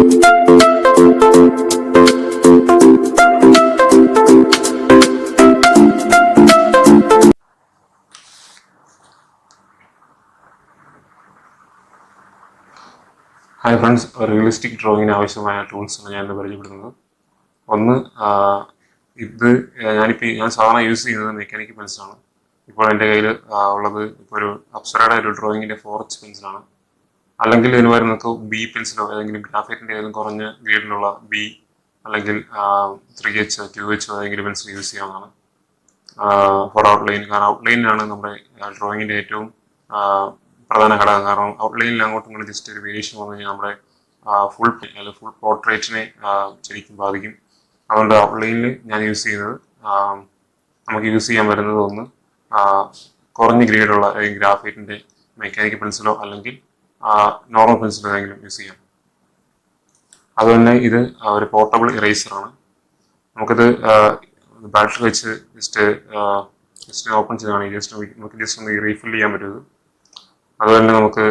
Hi friends, realistic ഡ്രോയിങ്ങിന് ആവശ്യമായ ടൂൾസാണ് ഞാൻ ഇന്ന് പരിചയപ്പെടുന്നത്. ഒന്ന്, ഞാൻ സാധാരണ യൂസ് ചെയ്യുന്നത് മെക്കാനിക്കൽ പെൻസിലാണ്. ഇപ്പോൾ എൻ്റെ കയ്യിൽ ഉള്ളത് ഇപ്പോൾ ഒരു അപ്സറയുടെ ഒരു ഡ്രോയിങ്ങിൻ്റെ 4H പെൻസിലാണ്. അല്ലെങ്കിൽ ഇതിന് പകരം നമുക്ക് ബി പെൻസിലോ ഏതെങ്കിലും ഗ്രാഫൈറ്റിൻ്റെ ഏതെങ്കിലും കുറഞ്ഞ ഗ്രേഡിലുള്ള ബി അല്ലെങ്കിൽ 3H 2H ഏതെങ്കിലും പെൻസിൽ യൂസ് ചെയ്യാവുന്നതാണ് ഫോർ ഔട്ട്ലൈൻ. കാരണം ഔട്ട്ലൈനിലാണ് നമ്മുടെ ഡ്രോയിങ്ങിൻ്റെ ഏറ്റവും പ്രധാന ഘടകം. കാരണം ഔട്ട്ലൈനിൽ അങ്ങോട്ടും ഇങ്ങോട്ടും ജസ്റ്റ് ഒരു വേരിയേഷൻ വന്നു കഴിഞ്ഞാൽ നമ്മുടെ ഫുൾ അല്ലെങ്കിൽ ഫുൾ പോർട്രേറ്റിനെ ശരിക്കും ബാധിക്കും. അതുകൊണ്ട് ഔട്ട്ലൈനിൽ ഞാൻ യൂസ് ചെയ്യുന്നത് നമുക്ക് യൂസ് ചെയ്യാൻ വരുന്നത് ഒന്ന് കുറഞ്ഞ ഗ്രേഡുള്ള ഗ്രാഫൈറ്റിൻ്റെ മെക്കാനിക്കൽ പെൻസിലോ അല്ലെങ്കിൽ നോർമൽ പെൻസിലോ ഏതെങ്കിലും യൂസ് ചെയ്യാം. അതുതന്നെ ഇത് ഒരു പോർട്ടബിൾ ഇറേസറാണ്. നമുക്കിത് ബാറ്ററി വെച്ച് ജസ്റ്റ് ഓപ്പൺ ചെയ്താണ് നമുക്ക് ജസ്റ്റ് ഒന്ന് റീഫിൽ ചെയ്യാൻ പറ്റുന്നത്. അതുപോലെ തന്നെ നമുക്ക്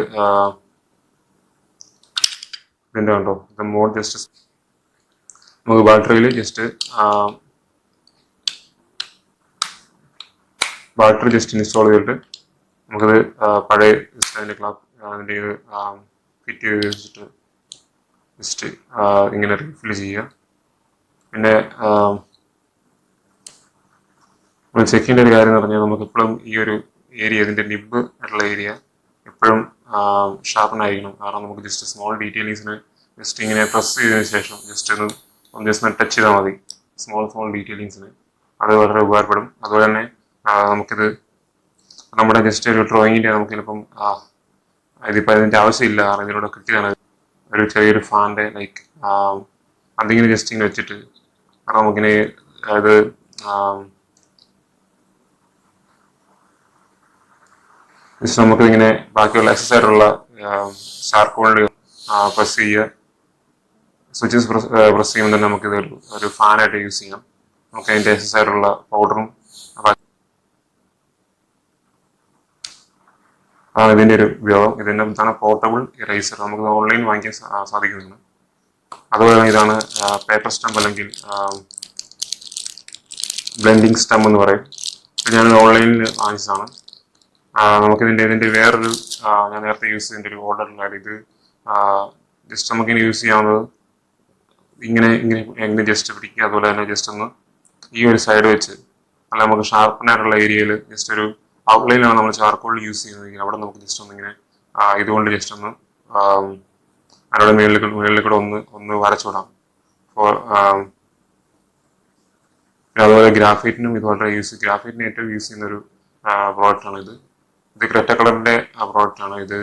ഇതിൻ്റെ കണ്ടോ, ഇത് മോഡ് ജസ്റ്റ് നമുക്ക് ബാറ്ററിയിൽ ബാറ്ററി ജസ്റ്റ് ഇൻസ്റ്റാൾ ചെയ്തിട്ട് നമുക്കത് പഴയ അതിൻ്റെ അതിൻ്റെ ഇത് ഫിറ്റ് ചെയ്ത് വെച്ചിട്ട് ജസ്റ്റ് ഇങ്ങനെ റീഫിൽ ചെയ്യുക. പിന്നെ നമ്മൾ ചെക്ക് ചെയ്യേണ്ട ഒരു കാര്യം എന്ന് പറഞ്ഞാൽ നമുക്ക് എപ്പോഴും ഈ ഒരു ഏരിയ, ഇതിൻ്റെ നിബ് ആയിട്ടുള്ള ഏരിയ എപ്പോഴും ഷാർപ്പൺ ആയിരിക്കണം. കാരണം നമുക്ക് ജസ്റ്റ് സ്മോൾ ഡീറ്റെയിലിങ്സിന് ജസ്റ്റ് ഇങ്ങനെ പ്രസ് ചെയ്തതിന് ശേഷം ജസ്റ്റ് ടച്ച് ചെയ്താൽ മതി സ്മോൾ ഡീറ്റെയിലിങ്സിന്. അത് വളരെ ഉപകാരപ്പെടും. അതുപോലെ തന്നെ നമുക്കിത് നമ്മുടെ ജസ്റ്റ് ഒരു ഡ്രോയിങ്ങിൻ്റെ നമുക്ക് ചിലപ്പം ഇതിപ്പോൾ അതിൻ്റെ ആവശ്യമില്ല. കാരണം ഇതിലൂടെ കിട്ടിയതാണ് ഒരു ചെറിയൊരു ഫാൻ്റെ അതിങ്ങനെ ജസ്റ്റ് ഇങ്ങനെ വെച്ചിട്ട്, കാരണം നമുക്കിങ്ങനെ അത് ജസ്റ്റ് നമുക്കിങ്ങനെ ബാക്കിയുള്ള എക്സസ് ആയിട്ടുള്ള ചാർക്കോളിൽ പ്രസ് ചെയ്യുക. സ്വിച്ചസ് പ്രസ് ചെയ്യുമ്പോൾ തന്നെ നമുക്കിത് ഒരു ഫാനായിട്ട് യൂസ് ചെയ്യാം. നമുക്ക് അതിൻ്റെ എക്സസ് ആയിട്ടുള്ള പൗഡറും ഇതിൻ്റെ ഒരു ഉപയോഗം. ഇതാണ് പോർട്ടബിൾ ഇറേസർ. നമുക്ക് ഓൺലൈൻ വാങ്ങിക്കാൻ സാധിക്കുന്നതാണ്. അതുപോലെ തന്നെ ഇതാണ് പേപ്പർ സ്റ്റംപ് അല്ലെങ്കിൽ ബ്ലെൻഡിങ് സ്റ്റംപ് എന്ന് പറയും. ഞാൻ ഓൺലൈനിൽ വാങ്ങിച്ചതാണ്. ഇതിൻ്റെ വേറൊരു ഞാൻ നേരത്തെ യൂസ് ചെയ്തതിൻ്റെ ഒരു ഓർഡറിലാണ് ഇത്. ജസ്റ്റ് നമുക്കിങ്ങനെ യൂസ് ചെയ്യാവുന്നത് ഇങ്ങനെ ജസ്റ്റ് പിടിക്കുക. അതുപോലെ തന്നെ ജസ്റ്റ് ഒന്ന് ഈ ഒരു സൈഡ് വെച്ച് അല്ല നമുക്ക് ഷാർപ്പനായിട്ടുള്ള ഏരിയയിൽ ജസ്റ്റ് ഒരു ഔട്ട്ലൈനാണ് നമ്മൾ ചാർക്കോളിൽ യൂസ് ചെയ്യുന്നതെങ്കിൽ അവിടെ നമുക്ക് ജസ്റ്റ് ഒന്നിങ്ങനെ ഇതുകൊണ്ട് ജസ്റ്റ് ഒന്ന് അതിനോട് മേളിൽ കൂടെ ഒന്ന് വരച്ചുവിടാം. അതുപോലെ ഗ്രാഫൈറ്റിനും ഇതുപോലെ ഗ്രാഫൈറ്റിന് ഏറ്റവും യൂസ് ചെയ്യുന്ന ഒരു പ്രോഡക്റ്റാണ് ഇത് ക്രെറ്റ കളറിൻ്റെ പ്രോഡക്റ്റാണ് ഇത്.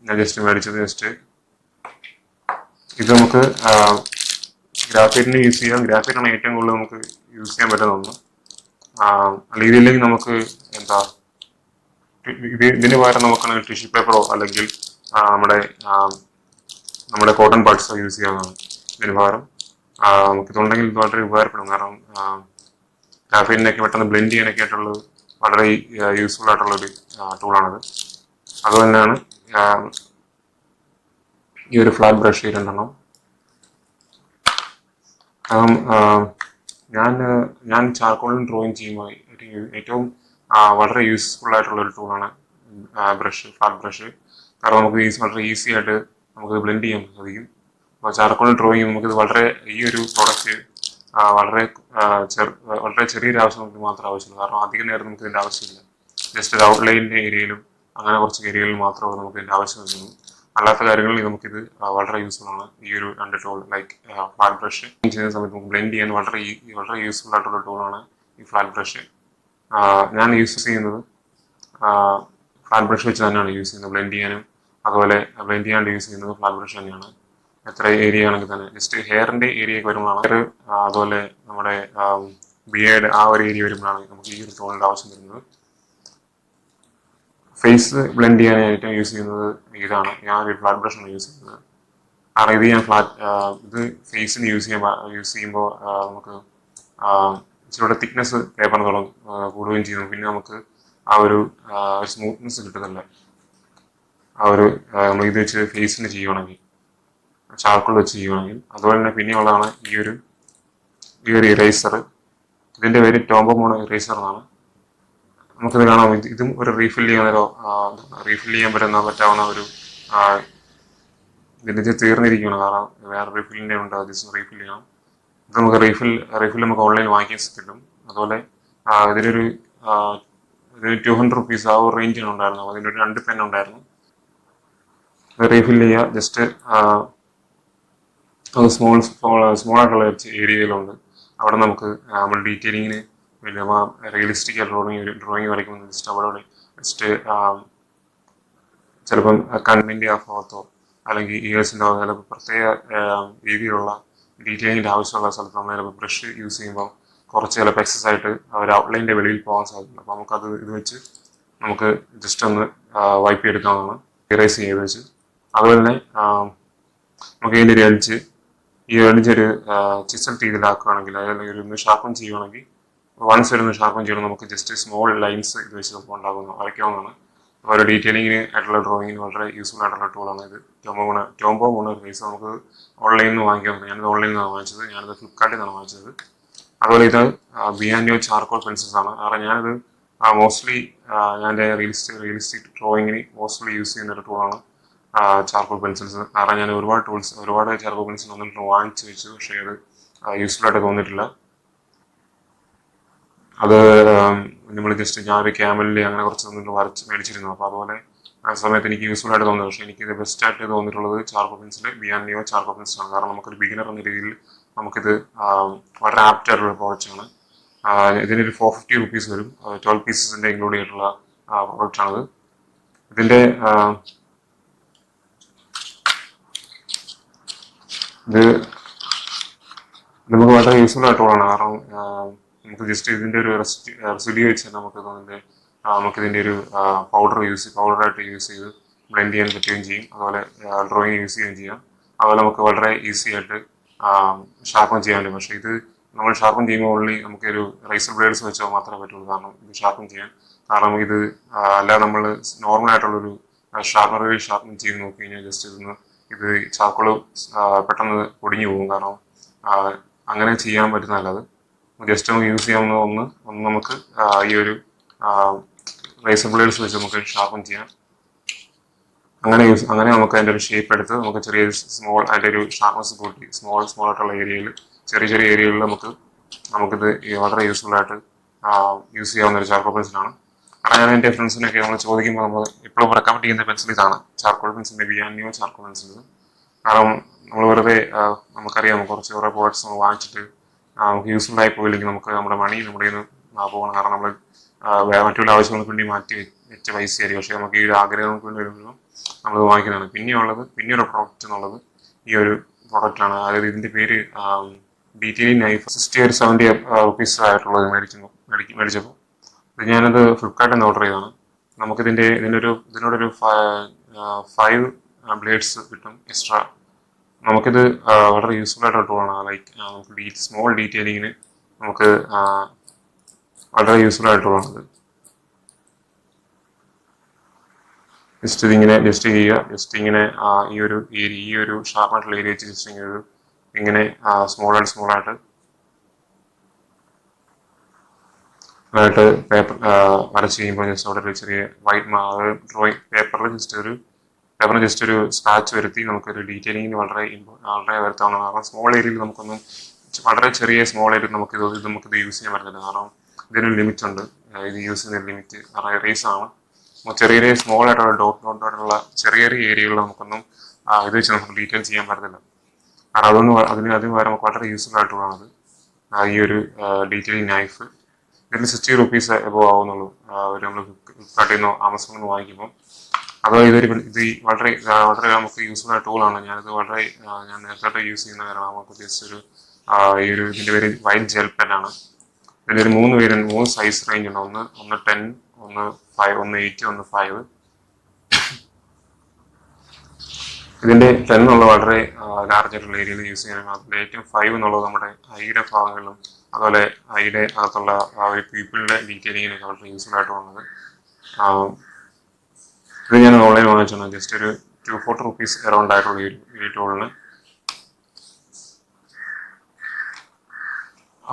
ഞാൻ ജസ്റ്റ് മേടിച്ചത് ഇത് നമുക്ക് ഗ്രാഫൈറ്റിന് യൂസ് ചെയ്യാം. ഗ്രാഫൈറ്റാണ് ഏറ്റവും കൂടുതൽ നമുക്ക് യൂസ് ചെയ്യാൻ പറ്റുന്ന ഒന്ന്. അല്ലെങ്കിൽ ഇതില്ലെങ്കിൽ നമുക്ക് ഇതിന് പകരം നമുക്ക് ടിഷ്യൂ പേപ്പറോ അല്ലെങ്കിൽ നമ്മുടെ കോട്ടൺ ബഡ്സോ യൂസ് ചെയ്യാവുന്നതാണ്. ഇതിന് പകരം നമുക്കിതുണ്ടെങ്കിൽ ഇത് വളരെ ഉപകാരപ്പെടും. കാരണം ഗ്രാഫൈറ്റിനൊക്കെ പെട്ടെന്ന് ബ്ലെൻഡ് ചെയ്യാനൊക്കെ ആയിട്ടുള്ളത് വളരെ യൂസ്ഫുൾ ആയിട്ടുള്ളൊരു ടൂളാണിത്. അതുതന്നെയാണ് ഈ ഒരു ഫ്ലാറ്റ് ബ്രഷ് രണ്ടെണ്ണം. ഞാൻ ചാർക്കോളിൽ ഡ്രോയിങ് ചെയ്യുമ്പോൾ ഏറ്റവും വളരെ യൂസ്ഫുൾ ആയിട്ടുള്ളൊരു ടൂളാണ് ഫ്ലാറ്റ് ബ്രഷ്. കാരണം നമുക്ക് വളരെ ഈസി ആയിട്ട് നമുക്ക് ബ്ലെൻഡ് ചെയ്യാൻ സാധിക്കും. അപ്പോൾ ചാർക്കോളിൽ ഡ്രോയിങ് നമുക്കിത് ഈ ഒരു പ്രോഡക്റ്റ് വളരെ ചെറിയൊരു ആവശ്യം നമുക്ക് മാത്രമേ ആവശ്യമുള്ളൂ. കാരണം അധികം നേരം നമുക്ക് ഇതിൻ്റെ ആവശ്യമില്ല. ജസ്റ്റ് ഒരു ഔട്ട്ലൈനിൻ്റെ ഏരിയയിലും അങ്ങനെ കുറച്ച് ഏരിയകളിൽ മാത്രമേ നമുക്ക് ഇതിൻ്റെ ആവശ്യം വരുള്ളൂ. അല്ലാത്ത കാര്യങ്ങളിൽ നമുക്കിത് വളരെ യൂസ്ഫുൾ ആണ്. ഈ ഒരു രണ്ട് ടൂൾ ഫ്ലാറ്റ് ബ്രഷ് ചെയ്യുന്ന സമയത്ത് നമുക്ക് ബ്ലെൻഡ് ചെയ്യാൻ വളരെ യൂസ്ഫുൾ ആയിട്ടുള്ള ടൂളാണ് ഈ ഫ്ലാറ്റ് ബ്രഷ്. ഞാൻ യൂസ് ചെയ്യുന്നത് ഫ്ലാറ്റ് ബ്രഷ് വെച്ച് തന്നെയാണ് യൂസ് ചെയ്യുന്നത് ബ്ലെൻഡ് ചെയ്യാനും. അതുപോലെ ബ്ലെൻഡ് ചെയ്യാണ്ട് യൂസ് ചെയ്യുന്നത് ഫ്ലാറ്റ് ബ്രഷ് തന്നെയാണ്. എത്ര ഏരിയ ആണെങ്കിൽ തന്നെ ജസ്റ്റ് ഹെയറിൻ്റെ ഏരിയയൊക്കെ വരുമ്പോഴാണ്, അതുപോലെ നമ്മുടെ ബിയേഡ് ആ ഒരു ഏരിയ വരുമ്പോഴാണ് നമുക്ക് ഈ ഒരു ടൂളിൻ്റെ ആവശ്യം വരുന്നത്. ഫേസ് ബ്ലെൻഡ് ചെയ്യാനായിട്ട് യൂസ് ചെയ്യുന്നത് ഇതാണ്. ഞാൻ ഒരു ഫ്ലാറ്റ് ബ്രഷാണ് യൂസ് ചെയ്യുന്നത്. കാരണം ഇത് ഫേസിന് യൂസ് ചെയ്യുമ്പോൾ നമുക്ക് ഇച്ചിരി തിക്നെസ് പേപ്പറിനോളം കൂടുകയും ചെയ്യുന്നു. പിന്നെ നമുക്ക് ആ ഒരു സ്മൂത്ത്നെസ് കിട്ടുന്നില്ല. നമ്മൾ ഇത് വെച്ച് ഫേസിന് ചെയ്യുവാണെങ്കിൽ. ചാർക്കോൾ വെച്ച് ചെയ്യുവാണെങ്കിൽ. അതുപോലെ തന്നെ പിന്നെയുള്ളതാണ് ഈ ഒരു ഇറേസർ. ഇതിന്റെ പേര് ടോംബോ മോണോ ഇറേസർ എന്നാണ്. നമുക്കിത് കാണാം. ഇതും ഒരു റീഫിൽ ചെയ്യാൻ പറ്റാവുന്ന ഒരു ആ, ഇതിന്റെ തീർന്നിരിക്കുകയാണ്. കാരണം വേറെ റീഫില്ലിന്റെ ഉണ്ട്, അത് റീഫിൽ ചെയ്യണം. ഇത് നമുക്ക് റീഫിൽ നമുക്ക് ഓൺലൈൻ വാങ്ങിക്കാൻ കിട്ടും. അതുപോലെ ഇതിലൊരു ആ, ഒരു 200 റുപ്പീസ് ആ ഒരു റേഞ്ചിന് ഉണ്ടായിരുന്നു. അപ്പോൾ അതിൻ്റെ ഒരു 2 പെൻ ഉണ്ടായിരുന്നു. അത് റീഫിൽ ചെയ്യുക. ജസ്റ്റ് അത് സ്മോൾ ആയിട്ടുള്ള ഏരിയയിലുണ്ട്. അവിടെ നമുക്ക് നമ്മൾ ഡീറ്റെയിലിങ്ങിന് പിന്നെ റിയലിസ്റ്റിക് ഡ്രോയിങ് വരയ്ക്കുമ്പോൾ ജസ്റ്റ് അവിടെ ജസ്റ്റ് ചിലപ്പം കണ്ണിൻ്റെ ആ ഭാഗത്തോ അല്ലെങ്കിൽ ഇയേഴ്സിൻ്റെ ചിലപ്പോൾ പ്രത്യേക രീതിയിലുള്ള ഡീറ്റെയിലിങ്ങിൻ്റെ ആവശ്യമുള്ള സ്ഥലത്ത് നമ്മൾ ചിലപ്പോൾ ബ്രഷ് യൂസ് ചെയ്യുമ്പോൾ കുറച്ച് ചിലപ്പോൾ എക്സസ് ആയിട്ട് ഒരു ഔട്ട്ലൈൻ്റെ വെളിയിൽ പോകാൻ സാധിക്കും. അപ്പോൾ നമുക്കത് ഇത് വെച്ച് നമുക്ക് ജസ്റ്റ് ഒന്ന് വൈപ്പ് ചെയ്തെടുക്കാവുന്നതാണ്, ഇറേസ് ചെയ്ത് വെച്ച്. അതുപോലെ തന്നെ നമുക്ക് ഇതിൻ്റെ ഒരു എഡ്ജ് ഒരു ചിസൽ രീതിയിലാക്കുകയാണെങ്കിൽ, അല്ലെങ്കിൽ ഒന്ന് ഷാർപ്പൺ ചെയ്യുവാണെങ്കിൽ, വൺസ് വരുന്ന ഷാർപ്പൺ ചെയ്യണം, നമുക്ക് ജസ്റ്റ് സ്മോൾ ലൈൻസ് ഇത് വെച്ച് നമുക്ക് വരയ്ക്കാവുന്നതാണ്. ഒരു ഡീറ്റെയിലിങ്ങിന് ആയിട്ടുള്ള ഡ്രോയിങ്ങിന് വളരെ യൂസ്ഫുൾ ആയിട്ടുള്ള ടൂളാണ് ഇത്. ടോംബോ മോണോ ഇറേസർ നമുക്ക് ഓൺലൈനിൽ നിന്ന് വാങ്ങിക്കാവുന്നത്. ഞാനിത് ഓൺലൈനിൽ നിന്നാണ് വാങ്ങിച്ചത്. ഞാനിത് ഫ്ലിപ്കാർട്ടിൽ നിന്നാണ് വാങ്ങിച്ചത്. അതുപോലെ ഇത് ബിയാൻഡിയോ ചാർക്കോൾ പെൻസിൽസ് ആണ്. കാരണം ഞാനിത് മോസ്റ്റ്ലി ഞാൻ എൻ്റെ റിയലിസ്റ്റിക് ഡ്രോയിങ്ങിന് മോസ്റ്റ്ലി യൂസ് ചെയ്യുന്ന ഒരു ടൂളാണ് ചാർക്കോൾ പെൻസിൽസ്. കാരണം ഞാൻ ഒരുപാട് ചാർക്കോൾ പെൻസിൽ വന്നിട്ട് വാങ്ങിച്ചു വെച്ചു, പക്ഷേ അത് യൂസ്ഫുൾ ആയിട്ട് തോന്നിയിട്ടില്ല. അത് നമ്മൾ ജസ്റ്റ് ഞാനൊരു ക്യാമലിൽ അങ്ങനെ കുറച്ച് തന്നിട്ട് മേടിച്ചിരുന്നു. അപ്പോൾ അതുപോലെ ആ സമയത്ത് എനിക്ക് യൂസ്ഫുൾ ആയിട്ട് തോന്നുന്നത്. പക്ഷേ എനിക്കിത് ബെസ്റ്റ് ആയിട്ട് തോന്നിയിട്ടുള്ളത് ചാർക്കോൾ പെൻസിൽ, ബിയാൻഡിയോ ചാർക്കോൾ പെൻസിലാണ്. കാരണം നമുക്കൊരു ബിഗിനർ എന്ന രീതിയിൽ നമുക്കിത് വളരെ ആപ്റ്റ് ആയിട്ടുള്ള പ്രോഡക്റ്റാണ്. ഇതിനൊരു 450 റുപ്പീസ് വരും. 12 പീസസിൻ്റെ ഇൻക്ലൂഡ് ചെയ്തിട്ടുള്ള പ്രോഡക്റ്റാണിത്. ഇതിൻ്റെ ഇത് നമുക്ക് വളരെ യൂസ്ഫുൾ ആയിട്ടുള്ളതാണ്. കാരണം നമുക്ക് ജസ്റ്റ് ഇതിൻ്റെ ഒരു റെസിഡ്യൂ വെച്ച് നമുക്കിതിൻ്റെ ഒരു പൗഡറായിട്ട് യൂസ് ചെയ്ത് ബ്ലെൻഡ് ചെയ്യാൻ പറ്റുകയും ചെയ്യും. അതുപോലെ ഡ്രോയിങ് യൂസ് ചെയ്യുകയും ചെയ്യാം. അതുപോലെ നമുക്ക് വളരെ ഈസി ആയിട്ട് ഷാർപ്പൺ ചെയ്യാൻ പറ്റും. പക്ഷേ ഇത് നമ്മൾ ഷാർപ്പൺ ചെയ്യുമ്പോൾ ഓൺലി നമുക്കൊരു റൈസർ ബ്ലേഡ്സ് വെച്ചാൽ മാത്രമേ പറ്റുള്ളൂ. കാരണം ഇത് ഷാർപ്പൺ ചെയ്യാൻ. കാരണം ഇത് അല്ലാതെ നമ്മൾ നോർമൽ ആയിട്ടുള്ളൊരു ഷാർപ്പണറിൽ ഷാർപ്പൺ ചെയ്ത് നോക്കി കഴിഞ്ഞാൽ ജസ്റ്റ് ഇത് ചാർക്കോള് പെട്ടെന്ന് പൊടിഞ്ഞു പോകും. കാരണം അങ്ങനെ ചെയ്യാൻ പറ്റുന്നതല്ല. അത് ജസ്റ്റ് നമുക്ക് യൂസ് ചെയ്യാവുന്ന ഒന്ന് നമുക്ക് ഈ ഒരു റൈസർ ബ്ലേഡ്സ് വെച്ച് നമുക്ക് ഷാർപ്പൺ ചെയ്യാം. അങ്ങനെ നമുക്ക് അതിൻ്റെ ഒരു ഷേപ്പ് എടുത്ത് നമുക്ക് അതിൻ്റെ ഒരു ഷാർപ്നെസ് കൂട്ടി സ്മോൾ ആയിട്ടുള്ള ഏരിയയിൽ ചെറിയ ഏരിയകളിൽ നമുക്കിത് വളരെ യൂസ്ഫുൾ ആയിട്ട് യൂസ് ചെയ്യാവുന്ന ഒരു ചാർക്കോൾ പെൻസിലാണ്. കാരണം ഞാൻ എൻ്റെ ഫ്രണ്ട്സിനൊക്കെ നമ്മൾ ചോദിക്കുമ്പോൾ നമ്മൾ എപ്പോഴും റെക്കമെൻഡ് ചെയ്യുന്ന പെൻസിൽ ഇതാണ്, ചാർക്കോൾ പെൻസിലിൻ്റെ ബിയാൻഡിയോ ചാർക്കോൾ പെൻസിൽ. കാരണം നമ്മൾ വെറുതെ നമുക്കറിയാം കുറച്ച് കുറേ പ്രോഡക്ട്സ് നമ്മൾ വാങ്ങിച്ചിട്ട് നമുക്ക് യൂസ്ഫുൾ ആയി പോയില്ലെങ്കിൽ നമുക്ക് നമ്മുടെ മണി നമ്മുടെ കയ്യിൽ നിന്ന് പോകണം. കാരണം നമ്മൾ മറ്റുള്ള ആവശ്യങ്ങൾക്ക് വേണ്ടി മാറ്റി വെച്ച പൈസയായിരിക്കും. പക്ഷേ നമുക്ക് ഈ ഒരു ആഗ്രഹങ്ങൾക്ക് വേണ്ടി വരുമ്പോൾ നമ്മൾ വാങ്ങിക്കുന്നതാണ്. പിന്നെയൊരു പ്രോഡക്റ്റ് എന്നുള്ളത് ഈ ഒരു പ്രോഡക്റ്റാണ്. അതായത് ഇതിൻ്റെ പേര് ഡീറ്റെയിലിംഗ് നൈഫ്. 60 or 70 റുപ്പീസ് ആയിട്ടുള്ളത് മേടിച്ചപ്പോൾ ഞാനത് ഫ്ലിപ്കാർട്ടിൽ നിന്ന് ഓർഡർ ചെയ്തതാണ്. ഇതിനോടൊരു 5 ബ്ലേഡ്സ് കിട്ടും എക്സ്ട്രാ. നമുക്കിത് വളരെ യൂസ്ഫുൾ ആയിട്ടുള്ള ടൂളാണ്. ലൈക്ക് നമുക്ക് സ്മോൾ ഡീറ്റെയിലിങ്ങിന് നമുക്ക് വളരെ യൂസ്ഫുൾ ആയിട്ടുള്ളതാണിത്. ജസ്റ്റ് ചെയ്യുക. ജസ്റ്റ് ഇങ്ങനെ ഈ ഒരു ഷാർപ്പായിട്ടുള്ള ഏരിയ വെച്ച് ജസ്റ്റ് ഇങ്ങനെ സ്മോൾ ആയിട്ട് പേപ്പർ വരച്ച് കഴിയുമ്പോൾ ജസ്റ്റ് അവിടെ ഒരു ചെറിയ വൈറ്റ് ഡ്രോയിങ് പേപ്പറിന് ജസ്റ്റ് ഒരു സ്ക്രാച്ച് വരുത്തി നമുക്കൊരു ഡീറ്റെയിലിങ്ങിന് വളരെ വരുത്താവുന്നതാണ്. കാരണം സ്മോൾ ഏരിയയിൽ വളരെ ചെറിയ സ്മോൾ ഏരിയയിൽ നമുക്കിത് യൂസ് ചെയ്യാൻ പറ്റില്ല. കാരണം ഇതിനൊരു ലിമിറ്റ് ഉണ്ട്. ഇത് യൂസ് ചെയ്യുന്ന ലിമിറ്റ് കാരണം എറേസ് ആണ്. ചെറിയ സ്മോൾ ആയിട്ടുള്ള ഡോട്ടായിട്ടുള്ള ചെറിയ ഏരിയകളിൽ ഇത് വെച്ച് നമുക്ക് ഡീറ്റെയിൽ ചെയ്യാൻ പറ്റത്തില്ല. കാരണം അതിന് വരെ നമുക്ക് വളരെ യൂസ്ഫുൾ ആയിട്ടുള്ളതാണത് ഈ ഒരു ഡീറ്റെയിലിംഗ് നൈഫ്. ഇതിന് 60 റുപ്പീസ് എബോവ് ആവുന്നുള്ളൂ നമ്മൾ ഫ്ലിപ്കാർട്ടിൽ നിന്നോ ആമസോണിൽ നിന്ന് വാങ്ങിക്കുമ്പോൾ. അത് വളരെ നമുക്ക് യൂസ്ഫുൾ ആയ ടൂളാണ്. ഞാൻ നേരത്തെ യൂസ് ചെയ്യുന്ന കാരണം നമുക്ക് ജസ്റ്റ് ഇതിൻ്റെ പേര് വൈറ്റ് ജെൽ പെന്നാണ്. ഇതിൻ്റെ ഒരു 3 സൈസ് റേഞ്ച് ഉണ്ട്. ഒന്ന് 10, ഒന്ന് 5, ഒന്ന് 8, ഒന്ന് 5. ഇതിൻ്റെ 10 എന്നുള്ളത് വളരെ ലാർജ് ആയിട്ടുള്ള ഏരിയയിൽ യൂസ് ചെയ്യാനാണ്. അതിൻ്റെ ഏറ്റവും 5 എന്നുള്ളത് നമ്മുടെ ഐയുടെ ഭാഗങ്ങളിലും അതുപോലെ ഐയുടെ അകത്തുള്ള ഒരു പീപ്പിളിൻ്റെ ഡീറ്റെയിലിങ്ങിനൊക്കെ വളരെ യൂസ്ഫുൾ ആയിട്ട് വന്നത്. ഇത് ഞാൻ ഓൺലൈൻ വാങ്ങിച്ചാണ്. ജസ്റ്റ് ഒരു 240 റുപ്പീസ് അറൗണ്ട് ആയിട്ടുള്ള ഈ ടൂളിന്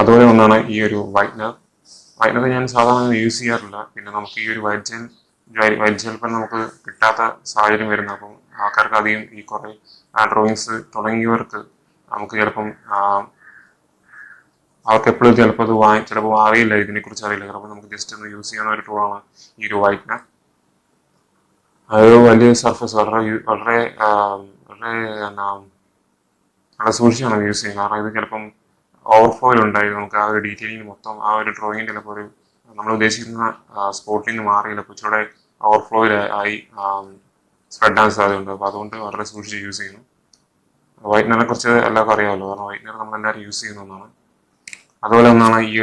അതുപോലെ ഒന്നാണ് ഈ ഒരു വൈറ്റ്നർ. വൈറ്റ്നർ ഞാൻ സാധാരണ യൂസ് ചെയ്യാറില്ല. പിന്നെ നമുക്ക് ഈ ഒരു വൈറ്റ് ജെൽ പെൻ നമുക്ക് കിട്ടാത്ത സാഹചര്യം വരുന്നത്. അപ്പം ആൾക്കാർക്ക് അധികം ഈ കുറേ ഡ്രോയിങ്സ് തുടങ്ങിയവർക്ക് നമുക്ക് ചിലപ്പം അവർക്ക് എപ്പോഴും ചിലപ്പോൾ ചിലപ്പോൾ അറിയില്ല, ഇതിനെക്കുറിച്ച് അറിയില്ല. ചിലപ്പോൾ നമുക്ക് ജസ്റ്റ് ഒന്ന് യൂസ് ചെയ്യുന്ന ഒരു ടൂളാണ് ഈ ഒരു വൈറ്റ്നർ. അത് വലിയ സർഫസ് വളരെ വളരെ എന്നാ വളരെ സൂക്ഷിച്ചാണ് യൂസ് ചെയ്യുന്നത്. കാരണം ഇത് ചിലപ്പം ഓവർഫ്ലോയിൽ ഉണ്ടായി നമുക്ക് ആ ഒരു ഡീറ്റെയിലിംഗ് മൊത്തം ആ ഒരു ഡ്രോയിങ്ങിൻ്റെ ചിലപ്പോൾ ഒരു നമ്മൾ ഉദ്ദേശിക്കുന്ന സ്പോട്ടിൽ നിന്ന് മാറി ചിലപ്പോൾ ഇച്ചിരി ഓവർഫ്ലോയിൽ ആയി സ്പ്രെഡ് ആകാൻ സാധ്യതയുണ്ട്. അപ്പോൾ അതുകൊണ്ട് വളരെ സൂക്ഷിച്ച് യൂസ് ചെയ്യുന്നു. വൈറ്റ്നറെ കുറിച്ച് എല്ലാവർക്കും അറിയാമല്ലോ, കാരണം വൈറ്റ്നർ നമ്മളെല്ലാവരും യൂസ് ചെയ്യുന്ന ഒന്നാണ്. അതുപോലെ ഒന്നാണ് ഈ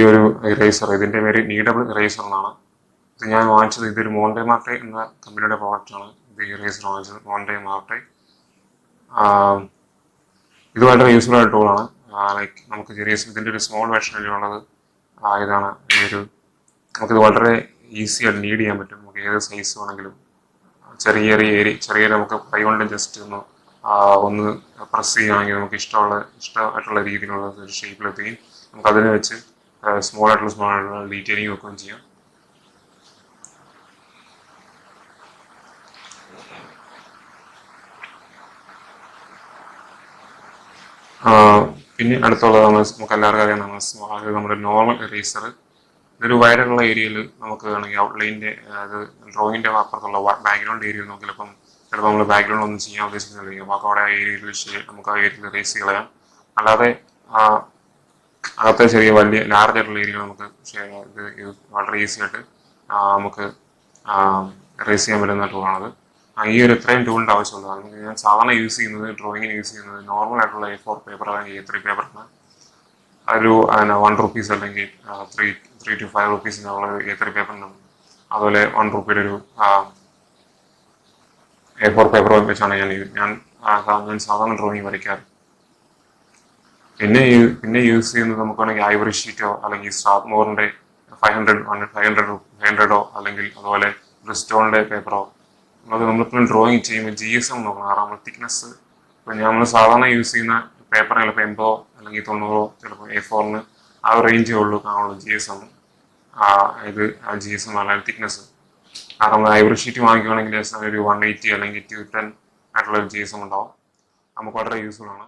ഒരു ഇറേസർ. ഇതിൻ്റെ പേര് നീഡബിൾ ഇറേസർ എന്നാണ്. ഇത് ഞാൻ വാങ്ങിച്ചത് ഇതൊരു മോണ്ടെ മാർട്ടെ എന്ന കമ്പനിയുടെ പ്രോഡക്റ്റാണ്. ഇത് ഇറേസർ വാങ്ങിച്ചത് മോണ്ടെ മാർട്ടെ. ഇത് വളരെ യൂസ്ഫുൾ ആയ ടൂളാണ്. ലൈക്ക് നമുക്ക് ഇതിൻ്റെ ഒരു സ്മോൾ വെർഷനിലുള്ളത് ഇതാണ്. നമുക്കിത് വളരെ ഈസി ആയിട്ട് ലീഡ് ചെയ്യാൻ പറ്റും. നമുക്ക് ഏത് സൈസ് വേണമെങ്കിലും ചെറിയ നമുക്ക് കൈ കൊണ്ട് ജസ്റ്റ് ഒന്ന് പ്രസ് ചെയ്യുകയാണെങ്കിൽ നമുക്ക് ഇഷ്ടമായിട്ടുള്ള രീതിയിലുള്ള ഒരു ഷേപ്പിലെത്തുകയും നമുക്ക് അതിനെ വെച്ച് സ്മോൾ ആയിട്ടുള്ള ഡീറ്റെയിലിംഗ് വെക്കുകയും ചെയ്യാം. പിന്നെ അടുത്തുള്ളത് നമുക്ക് എല്ലാവർക്കും അറിയാം, നമ്മുടെ നോർമൽ ഇറേസർ. ഇതൊരു വയറുള്ള ഏരിയയിൽ നമുക്ക് വേണമെങ്കിൽ ഔട്ട്ലൈൻ്റെ ഡ്രോയിങ്ങിൻ്റെ അപ്പുറത്തുള്ള ബാക്ക്ഗ്രൗണ്ട് ഏരിയ നമുക്ക് ചിലപ്പോൾ നമ്മൾ ബാക്ക്ഗ്രൗണ്ട് ഒന്നും ചെയ്യാൻ ഉദ്ദേശിക്കുന്നില്ല. നമുക്ക് അവിടെ ആ ഏരിയയിൽ നമുക്ക് ആ ഏരിയയിൽ ഇറേസ് കളയാം. അല്ലാതെ അകത്തെ വലിയ ലാർജ് ആയിട്ടുള്ള ഏരിയ നമുക്ക് ഇത് വളരെ ഈസി ആയിട്ട് നമുക്ക് ഇറേസ് ചെയ്യാൻ പറ്റുന്ന ടൂളാണത്. ഈ ഒരു ഇത്രയും ടൂളിൻ്റെ ആവശ്യമുള്ളതാണ്. ഞാൻ സാധാരണ ഡ്രോയിങ്ങിന് യൂസ് ചെയ്യുന്നത് നോർമൽ ആയിട്ടുള്ള A4 പേപ്പർ അല്ലെങ്കിൽ A3 പേപ്പറിന് ഒരു ₹1 അല്ലെങ്കിൽ 3 to 5 rupees A3 പേപ്പറിനും അതുപോലെ ₹1 ഒരു A4 പേപ്പർ വെച്ചാണ് ഞാൻ സാധാരണ ഡ്രോയിങ് വരയ്ക്കാറ്. പിന്നെ യൂസ് ചെയ്യുന്നത് നമുക്ക് വേണമെങ്കിൽ ഐവറി ഷീറ്റോ അല്ലെങ്കിൽ സ്ട്രാത്മോറിന്റെ 500 അല്ലെങ്കിൽ അതുപോലെ ബ്രിസ്റ്റോളിന്റെ പേപ്പറോ. നമ്മളിപ്പോൾ ഡ്രോയിങ് ചെയ്യുമ്പോൾ GSM നോക്കണം. കാരണം നമ്മൾ തിക്നെസ് ഇപ്പം നമ്മൾ സാധാരണ യൂസ് ചെയ്യുന്ന പേപ്പർ ചിലപ്പോൾ 80 അല്ലെങ്കിൽ 90, ചിലപ്പോൾ A4 ആ ഒരു റേഞ്ചേ കാണുള്ളൂ GSM. GSM അല്ലെങ്കിൽ തിക്നെസ്. കാരണം നമ്മൾ ഐവറി ഷീറ്റ് വാങ്ങിക്കുകയാണെങ്കിൽ ഒരു 180 അല്ലെങ്കിൽ 210 ആയിട്ടുള്ള GSM ഉണ്ടാവും. നമുക്ക് വളരെ യൂസ്ഫുൾ ആണ്.